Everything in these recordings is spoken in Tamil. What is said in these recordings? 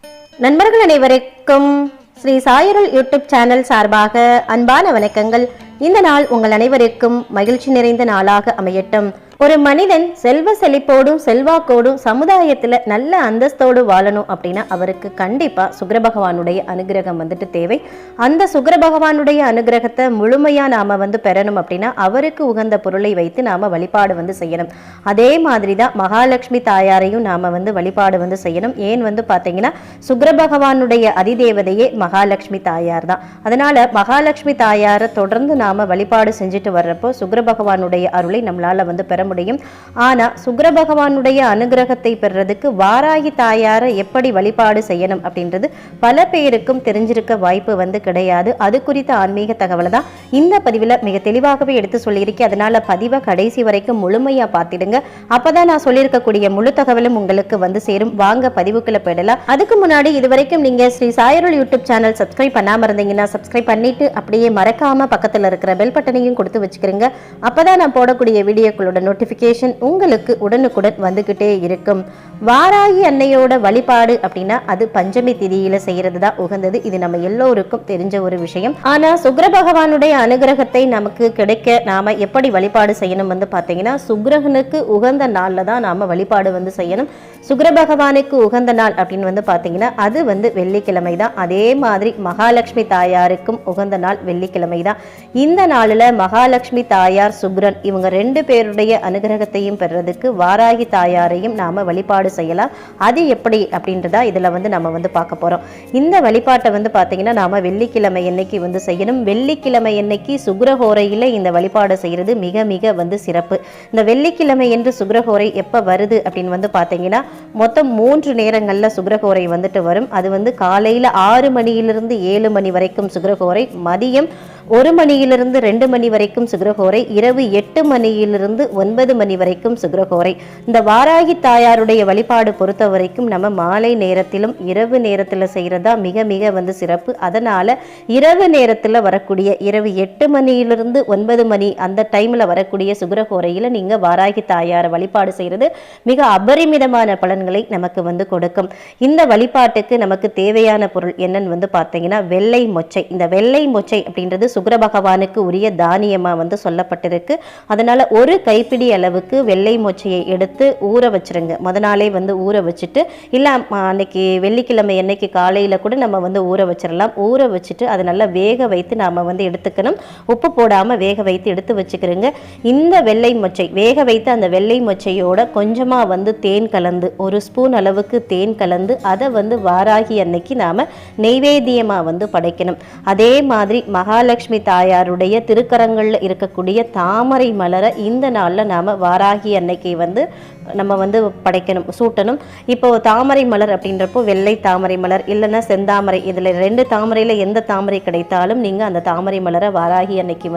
நண்பர்கள் அனைவருக்கும் ஸ்ரீ சாயருள் யூடியூப் சேனல் சார்பாக அன்பான வணக்கங்கள். இந்த நாள் உங்கள் அனைவருக்கும் மகிழ்ச்சி நிறைந்த நாளாக அமையட்டும். ஒரு மனிதன் செல்வ செழிப்போடும் செல்வாக்கோடும் சமுதாயத்துல நல்ல அந்தஸ்தோடு வாழணும் அப்படின்னா அவருக்கு கண்டிப்பா சுக்கிர பகவானுடைய அனுகிரகம் வந்துட்டு தேவை. அந்த சுக்கிர பகவானுடைய அனுகிரகத்தை முழுமையா நாம பெறணும் அப்படின்னா அவருக்கு உகந்த பொருளை வைத்து நாம வழிபாடு செய்யணும். அதே மாதிரிதான் மகாலட்சுமி தாயாரையும் நாம வழிபாடு செய்யணும். ஏன் பாத்தீங்கன்னா சுக்கிர பகவானுடைய அதிதேவதையே மகாலட்சுமி தாயார் தான். அதனால மகாலட்சுமி தாயாரை தொடர்ந்து நாம வழிபாடு செஞ்சுட்டு வர்றப்போ சுக்கிர பகவானுடைய அருளை நம்மளால பெற முடியும். ஆனா சுக்கிர பகவானுடைய அனுகிரகத்தை பெறறதுக்கு வாராகி தாயாரை எப்படி வழிபாடு செய்யணும் அப்படின்றது பல பேருக்கும் தெரிஞ்சிருக்க வாய்ப்பு கிடையாது. அது குறித்த ஆன்மீக தகவலை தான் இந்த பதிவில் மிக தெளிவாகவே எடுத்து சொல்லியிருக்கேன். அதனால பதிவை கடைசி வரைக்கும் முழுமையா பார்த்திடுங்க. அப்பதான் நான் சொல்லியிருக்கக்கூடிய முழு தகவலும் உங்களுக்கு சேரும். வாங்க பதிவுக்குள்ள போயிடலாம். அதுக்கு முன்னாடி இதுவரைக்கும் நீங்க ஸ்ரீ சாயருள் யூடியூப் சேனல் சப்ஸ்கிரைப் பண்ணாம இருந்தீங்கன்னா சப்ஸ்கிரைப் பண்ணிட்டு அப்படியே மறக்காம பக்கத்துல இருக்கிற பெல் பட்டனையும் கொடுத்து வச்சுக்கிறீங்க. அப்பதான் நான் போடக்கூடிய வீடியோக்களோட நோட்டிபிகேஷன் உங்களுக்கு உடனுக்குடன் வந்துகிட்டே இருக்கும். வாராகி அன்னையோட வழிபாடு அப்படின்னா அது பஞ்சமி திதியில செய்யறது தான் உகந்தது. இது நம்ம எல்லோருக்கும் தெரிஞ்ச ஒரு விஷயம். ஆனா சுக்கிர பகவானுடைய அனுகிரகத்தை நமக்கு கிடைக்க நாம எப்படி வழிபாடு செய்யணும் பாத்தீங்கன்னா சுக்கிரகனுக்கு உகந்த நாள்ல தான் நாம வழிபாடு செய்யணும். சுக்கிர பகவானுக்கு உகந்த நாள் அப்படின்னு பாத்தீங்கன்னா அது வெள்ளிக்கிழமை தான். அதே மாதிரி மகாலட்சுமி தாயாருக்கும் உகந்த நாள் வெள்ளிக்கிழமை தான். இந்த நாளில் மகாலட்சுமி தாயார் சுக்கிரன் இவங்க ரெண்டு பேருடைய அனுகிரகத்தையும் பெறறதுக்கு வாராகி தாயாரையும் நாம வழிபாடு செய்யலாம். அது எப்படி அப்படின்றதா இதுல நம்ம பார்க்க போறோம். இந்த வழிபாட்டை பாத்தீங்கன்னா நாம வெள்ளிக்கிழமை என்னைக்கு செய்யணும். வெள்ளிக்கிழமை என்னைக்கு சுக்கிரஹோரையில இந்த வழிபாடு செய்யறது மிக மிக சிறப்பு. இந்த வெள்ளிக்கிழமை என்று சுக்கிரஹோரை எப்ப வருது அப்படின்னு பாத்தீங்கன்னா மொத்தம் 3 நேரங்கள்ல சுக்கிரஹோரை வரும். அது காலையில 6 மணியிலிருந்து 7 மணி வரைக்கும் சுக்கிரஹோரை, மதியம் 1 மணியிலிருந்து 2 மணி வரைக்கும் சுக்கிரஹோரை, இரவு 8 மணியிலிருந்து 9 மணி வரைக்கும் சுக்கிரஹோரை. இந்த வாராகி தாயாருடைய வழிபாடு பொறுத்த வரைக்கும் நம்ம மாலை நேரத்திலும் இரவு நேரத்துல செய்யறதா மிக மிக சிறப்பு. அதனால இரவு நேரத்துல வரக்கூடிய இரவு 8 மணியிலிருந்து 9 மணி அந்த டைம்ல வரக்கூடிய சுக்கிரஹோரையில நீங்க வாராகி தாயாரை வழிபாடு செய்யறது மிக அபரிமிதமான பலன்களை நமக்கு கொடுக்கும். இந்த வழிபாட்டுக்கு நமக்கு தேவையான பொருள் என்னன்னு பாத்தீங்கன்னா வெள்ளை மொச்சை. இந்த வெள்ளை மொச்சை அப்படின்றது சுக்கிர பகவானுக்கு உரிய தானியமா சொல்லப்பட்டிருக்கு. அதனால ஒரு கைப்பிடி அளவுக்கு வெள்ளை மொச்சையை எடுத்து ஊற வச்சிருங்க. முத நாளே ஊற வச்சுட்டு, இல்ல அன்னைக்கு வெள்ளிக்கிழமை என்னைக்கு காலையில கூட நம்ம ஊற வச்சிடலாம். ஊற வச்சுட்டு அதை நல்லா வேக வைத்து நாம எடுத்துக்கணும். உப்பு போடாம வேக வைத்து எடுத்து வச்சுக்கிறோங்க. இந்த வெள்ளை மொச்சை வேக வைத்து அந்த வெள்ளை மொச்சையோட கொஞ்சமா தேன் கலந்து, 1 ஸ்பூன் அளவுக்கு தேன் கலந்து அதை வாராகி அன்னைக்கு நாம நெய்வேத்தியமா படைக்கணும். அதே மாதிரி மகாலட்சுமி தாயாருடைய திருக்கரங்கள்ல இருக்கக்கூடிய தாமரை மலரை இந்த நாள்ல நாம வாராகி அன்னைக்கு நம்ம படைக்கணும், சூட்டணும். இப்போ தாமரை மலர் அப்படின்றப்போ வெள்ளை தாமரை மலர் இல்லைன்னா செந்தாமரை, இதுல 2 தாமரையில எந்த தாமரை கிடைத்தாலும் நீங்க அந்த தாமரை மலரை வாராகி அன்னைக்கு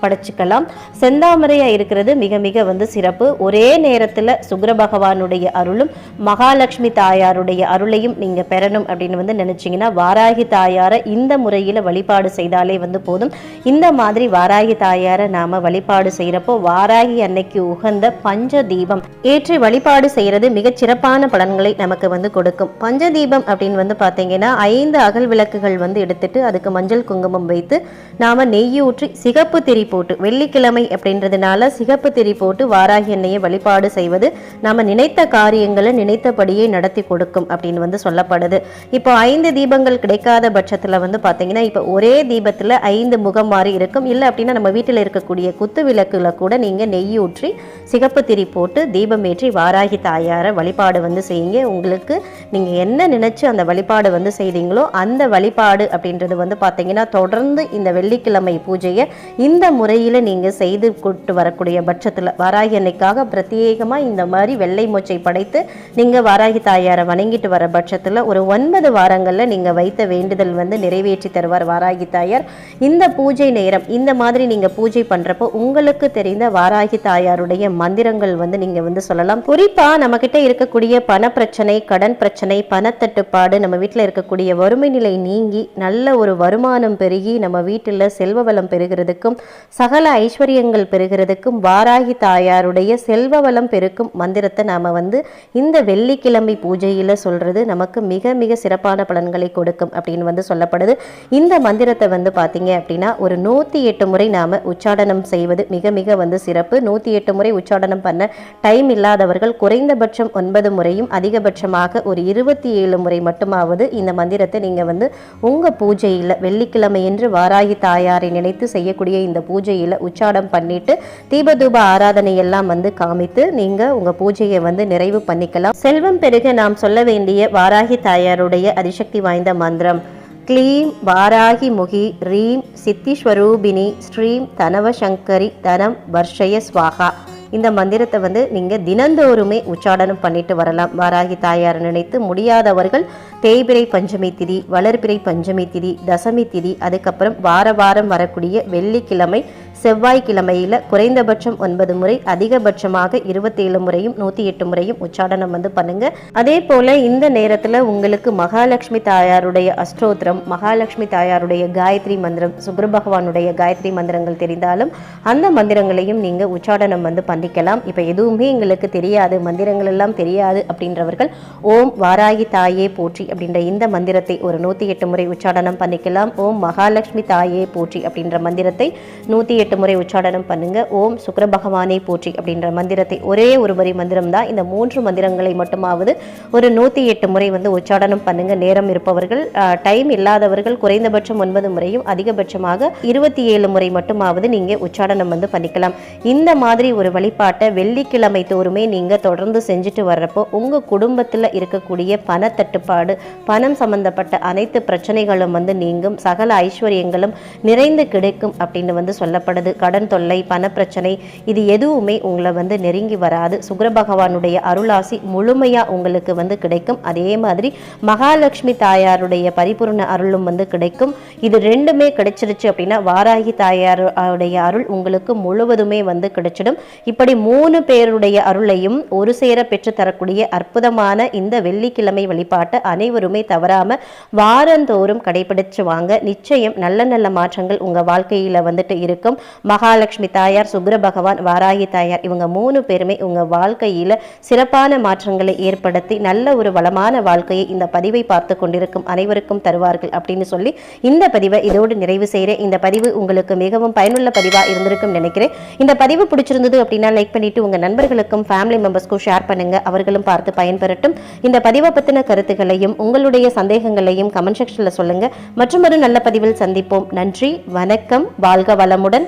படைச்சுக்கலாம். செந்தாமரையா இருக்கிறது மிக மிக சிறப்பு. ஒரே நேரத்துல சுக்கிர பகவானுடைய அருளும் மகாலட்சுமி தாயாருடைய அருளையும் நீங்க பெறணும் அப்படின்னு நினைச்சீங்கன்னா வாராகி தாயாரை இந்த முறையில வழிபாடு செய்தாலே போதும். இந்த மாதிரி வாராகி தாயாரை நாம வழிபாடு செய்யறப்போ வாராகி அன்னைக்கு உகந்த பஞ்ச தீபம் ஏற்றி வழிபாடு செய்யறது மிகச் சிறப்பான பலன்களை நமக்கு கொடுக்கும். பஞ்ச தீபம் அப்படின்னு பாத்தீங்கன்னா 5 அகல் விளக்குகள் எடுத்துட்டு அதுக்கு மஞ்சள் குங்குமம் வைத்து நாம நெய் ஊற்றி சிகப்பு திரி போட்டு, வெள்ளிக்கிழமை அப்படின்றதுனால சிகப்பு திரி போட்டு வாராகி அன்னையை வழிபாடு செய்வது நாம நினைத்த காரியங்களை நினைத்தபடியே நடத்தி கொடுக்கும் அப்படின்னு சொல்லப்படுது. இப்போ 5 தீபங்கள் கிடைக்காத பட்சத்துல பாத்தீங்கன்னா இப்போ ஒரே தீபத்துல 5 முகம் மாறி இருக்கும். இல்லை அப்படின்னா நம்ம வீட்டில் இருக்கக்கூடிய குத்து விளக்குல கூட நீங்க நெய் ஊற்றி சிகப்பு திரி போட்டு தீபம் ஏற்றி வாராகி தாயாரை வழிபாடு செய்யுங்க. உங்களுக்கு நீங்க என்ன நினைச்சு அந்த வழிபாடு செய்தீங்களோ அந்த வழிபாடு அப்படின்றது பாத்தீங்கன்னா தொடர்ந்து இந்த வெள்ளிக்கிழமை பூஜையை இந்த முறையில நீங்க செய்து கொண்டு வரக்கூடிய பட்சத்துல வாராகி அன்னைக்காக பிரத்யேகமா இந்த மாதிரி வெள்ளை மொச்சை படைத்து நீங்க வாராகி தாயாரை வணங்கிட்டு வர பட்சத்துல ஒரு 9 வாரங்கள்ல நீங்க வைத்த வேண்டுதல் நிறைவேற்றி தருவார் வாராகி தாயார். இந்த பூஜை நேரம் இந்த மாதிரி நீங்க பூஜை பண்றப்போ உங்களுக்கு தெரிந்த வாராகி தாயாருடைய மந்திரங்கள் நீங்க சொல்ல சொல்லலாம். குறிப்பா நம்ம கிட்ட இருக்கக்கூடிய பண பிரச்சனை, கடன் பிரச்சனை, பணத்தட்டுப்பாடு, நம்ம வீட்டில் இருக்கக்கூடிய வறுமை நிலை நீங்கி நல்ல ஒரு வருமானம் பெருகி நம்ம வீட்டில் செல்வ வளம் பெறுகிறதுக்கும் சகல ஐஸ்வர்யங்கள் பெறுகிறதுக்கும் வாராகி தாயாருடைய செல்வ வளம் பெருக்கும் மந்திரத்தை நாம இந்த வெள்ளிக்கிழமை பூஜையில சொல்றது நமக்கு மிக மிக சிறப்பான பலன்களை கொடுக்கும் அப்படின்னு சொல்லப்படுது. இந்த மந்திரத்தை பாத்தீங்க அப்படின்னா ஒரு 108 முறை நாம உச்சாடனம் செய்வது மிக மிக சிறப்பு. 108 முறை உச்சாடனம் பண்ண டைம் இல்லாதவர்கள் குறைந்தபட்சம் 9 முறையும் அதிகபட்சமாக ஒரு 27 முறை மட்டுமாவது இந்த மந்திரத்தை நீங்க உங்க பூஜையில வெள்ளிக்கிழமை என்று வாராகி தாயாரை நினைத்து செய்யக்கூடிய இந்த பூஜையில உச்சாடம் பண்ணிட்டு தீபதூப ஆராதனை எல்லாம் காமித்து நீங்க உங்க பூஜையை நிறைவு பண்ணிக்கலாம். செல்வம் பெருக நாம் சொல்ல வேண்டிய வாராகி தாயாருடைய அதிசக்தி வாய்ந்த மந்திரம் க்ளீம் வாராகி முகி ரீம் சித்திஸ்வரூபிணி ஸ்ரீம் தனவசங்கரி தனம் வர்ஷய ஸ்வாகா. இந்த மந்திரத்தை நீங்கள் தினந்தோறுமே உச்சாடனம் பண்ணிட்டு வரலாம். வாராகி தாயார் நினைத்து முடியாதவர்கள் தேய்பிரை பஞ்சமி திதி, வளர்பிறை பஞ்சமி திதி, தசமி திதி, அதுக்கப்புறம் வாரம் வரக்கூடிய வெள்ளிக்கிழமை, செவ்வாய்க்கிழமையில் குறைந்தபட்சம் 9 முறை அதிகபட்சமாக 27 முறையும் 108 முறையும் உச்சாடனம் பண்ணுங்க. அதே போல இந்த நேரத்தில் உங்களுக்கு மகாலட்சுமி தாயாருடைய அஷ்டோத்திரம், மகாலட்சுமி தாயாருடைய காயத்ரி மந்திரம், சுக்கிர பகவானுடைய காயத்ரி மந்திரங்கள் தெரிந்தாலும் அந்த மந்திரங்களையும் நீங்க உச்சாடனம் பண்ணிக்கலாம். இப்ப எதுவுமே எங்களுக்கு தெரியாது, மந்திரங்கள் எல்லாம் தெரியாது அப்படின்றவர்கள் ஓம் வாராகி தாயே போற்றி அப்படின்ற இந்த மந்திரத்தை ஒரு 108 முறை உச்சாடனம் பண்ணிக்கலாம். ஓம் மகாலட்சுமி தாயே போற்றி அப்படின்ற மந்திரத்தை 108 முறை உச்சாடனம் பண்ணுங்க. ஓம் சுக்கிர பகவானை போற்றி அப்படின்ற மந்திரத்தை ஒரே ஒரு வரி மந்திரம் தான். இந்த 3 மந்திரங்களை மட்டுமாவது ஒரு 108 முறை உச்சாடனம் பண்ணுங்க. நேரம் இருப்பவர்கள், டைம் இல்லாதவர்கள் குறைந்தபட்சம் 9 முறையும் அதிகபட்சமாக 27 முறை மட்டுமாவது நீங்க உச்சாடனம் பண்ணிக்கலாம். இந்த மாதிரி ஒரு வழிபாட்டை வெள்ளிக்கிழமை தோறுமே நீங்க தொடர்ந்து செஞ்சுட்டு வர்றப்போ உங்க குடும்பத்துல இருக்கக்கூடிய பண தட்டுப்பாடு, பணம் சம்பந்தப்பட்ட அனைத்து பிரச்சனைகளும் நீங்கும், சகல ஐஸ்வர்யங்களும் நிறைந்து கிடைக்கும் அப்படின்னு சொல்லப்படுது. கடன் தொல்லை, பண பிரச்சனை இது எதுவுமே உங்களை நெருங்கி வராது. சுக்கிர பகவானுடைய அருளாசி முழுமையா உங்களுக்கு கிடைக்கும். அதே மாதிரி மகாலட்சுமி தாயாருடைய பரிபூர்ண அருளும் கிடைக்கும். இது ரெண்டுமே கிடைச்சிருச்சு அப்படின்னா வாராகி தாயாருடைய அருள் உங்களுக்கு முழுவதுமே கிடைச்சிடும். இப்படி 3 பேருடைய அருளையும் ஒரு சேர பெற்று தரக்கூடிய அற்புதமான இந்த வெள்ளிக்கிழமை வழிபாட்டை அனைவருமே தவறாம வாரந்தோறும் கடைபிடிச்சு வாங்க. நிச்சயம் நல்ல நல்ல மாற்றங்கள் உங்க வாழ்க்கையில இருக்கும். மகாலட்சுமி தாயார், சுக்கிர பகவான், வாராகி தாயார் இவங்க 3 பேருமே உங்க வாழ்க்கையில சிறப்பான மாற்றங்களை ஏற்படுத்தி நல்ல ஒரு வளமான வாழ்க்கையை இந்த பதிவை பார்த்து கொண்டிருக்கும் அனைவருக்கும் தருவார்கள் அப்படின்னு சொல்லி இந்த பதிவை இதோடு நிறைவு செய்கிறேன். இந்த பதிவு உங்களுக்கு மிகவும் பயனுள்ள பதிவா இருந்திருக்கும் நினைக்கிறேன். இந்த பதிவு பிடிச்சிருந்தது அப்படின்னா லைக் பண்ணிட்டு உங்க நண்பர்களுக்கும் ஃபேமிலி மெம்பர்ஸ்க்கும் ஷேர் பண்ணுங்க, அவர்களும் பார்த்து பயன்பெறட்டும். இந்த பதிவை பத்தின கருத்துக்களையும் உங்களுடைய சந்தேகங்களையும் கமெண்ட் செக்ஷன்ல சொல்லுங்க. மற்றும் ஒரு நல்ல பதிவில் சந்திப்போம். நன்றி, வணக்கம், வாழ்க வளமுடன்.